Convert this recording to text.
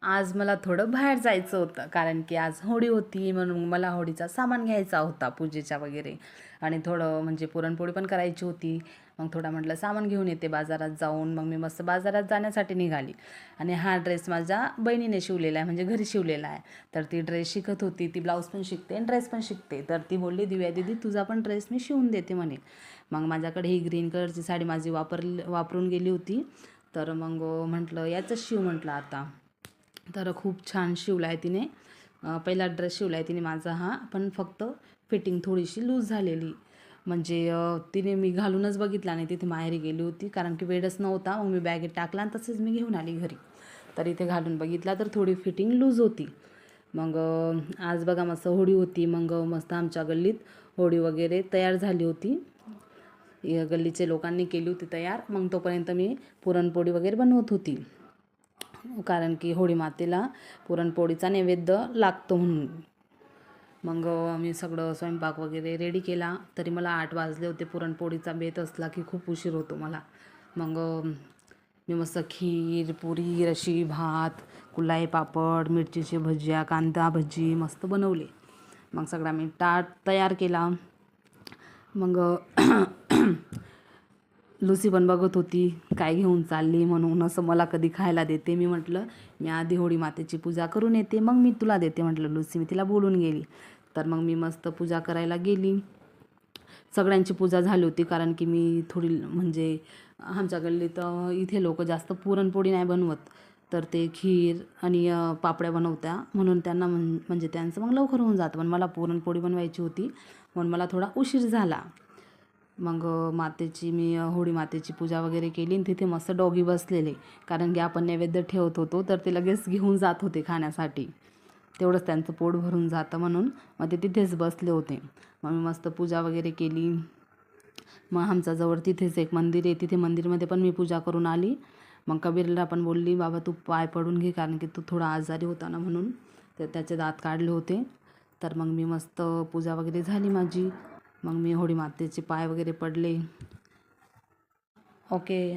आज मला थोडं बाहेर जायचं होतं, कारण की आज होळी होती म्हणून मला होळीचा सामान घ्यायचा होता पूजेचा वगैरे. आणि थोडं म्हणजे पुरणपोळी पण करायची होती. मग थोडा म्हटलं सामान घेऊन येते बाजारात जाऊन. मग मी मस्त बाजारात जाण्यासाठी निघाली. आणि हा ड्रेस माझ्या बहिणीने शिवलेला आहे, म्हणजे घरी शिवलेला आहे. तर ती ड्रेस शिकत होती, ती ब्लाऊज पण शिकते आणि ड्रेस पण शिकते. तर ती बोलली, दिव्या दीदी तुझा पण ड्रेस मी शिवून देते म्हणे. मग माझ्याकडे ही ग्रीन कलरची साडी माझी वापरून गेली होती. तर मग म्हटलं याचंच शिव म्हटलं आता. तर खूप छान शिवला आहे तिने. पहिला ड्रेस शिवला आहे तिने माझा हा, पण फक्त फिटिंग थोडीशी लूज झालेली. म्हणजे तिने मी घालूनच बघितला नाही, तिथे माहेरी गेली होती कारण की वेळच नव्हता. मग मी बॅगेत टाकला आणि तसेच मी घेऊन आली घरी. तर इथे घालून बघितला तर थोडी फिटिंग लूज होती. मग आज बघा मस्त होळी होती. मग मस्त आमच्या गल्लीत होळी वगैरे तयार झाली होती. गल्लीचे लोकांनी केली होती तयार. मग तोपर्यंत मी पुरणपोळी वगैरे बनवत होती, कारण की होळी मातेला पुरणपोळीचा नैवेद्य लागतो म्हणून. मग मी सगळं स्वयंपाक वगैरे रेडी केला. तरी मला 8 वाजले होते. पुरणपोळीचा बेत असला की खूप उशीर होतो मला. मग मी मस्त खीर, पुरी, रशी, भात, कुलाई पापड, मिरचीची भजिया, कांदा भजी मस्त बनवले. मग सगळा मी ताट तयार केला. मग लुसी पण बघत होती काय घेऊन चालली म्हणून. असं मला कधी खायला देते. मी म्हटलं मी आधी होळी मातेची पूजा करून येते, मग मी तुला देते म्हटलं लुसी. मी तिला बोलून गेली. तर मग मी मस्त पूजा करायला गेली. सगळ्यांची पूजा झाली होती, कारण की मी थोडी म्हणजे आमच्या गल्लीत इथे लोक जास्त पुरणपोळी नाही बनवत. तर ते खीर आणि पापड्या बनवत्या म्हणून त्यांना म्हणजे त्यांचं मग लवकर होऊन जातं. पण मला पुरणपोळी बनवायची होती म्हणून मला थोडा उशीर झाला. मग मातेची मी होळी मातेची पूजा वगैरे केली आणि तिथे मस्त डॉगी बसलेले, कारण की आपण नैवेद्य ठेवत होतो तर ते लगेच घेऊन जात होते खाण्यासाठी. तेवढंच त्यांचं पोट भरून जातं म्हणून मग ते तिथेच बसले होते. मग मी मस्त पूजा वगैरे केली. मग आमच्या जवळ तिथेच एक मंदिर आहे, तिथे मंदिरमध्ये पण मी पूजा करून आली. मग कबीरला पण बोलली बाबा तू पाय पडून घे, कारण की तू थोडा आजारी होता ना म्हणून. तर त्याचे दात काढले होते. तर मग मी मस्त पूजा वगैरे झाली माझी. मग मी होळी मातेचे पाय वगैरे पडले. ओके.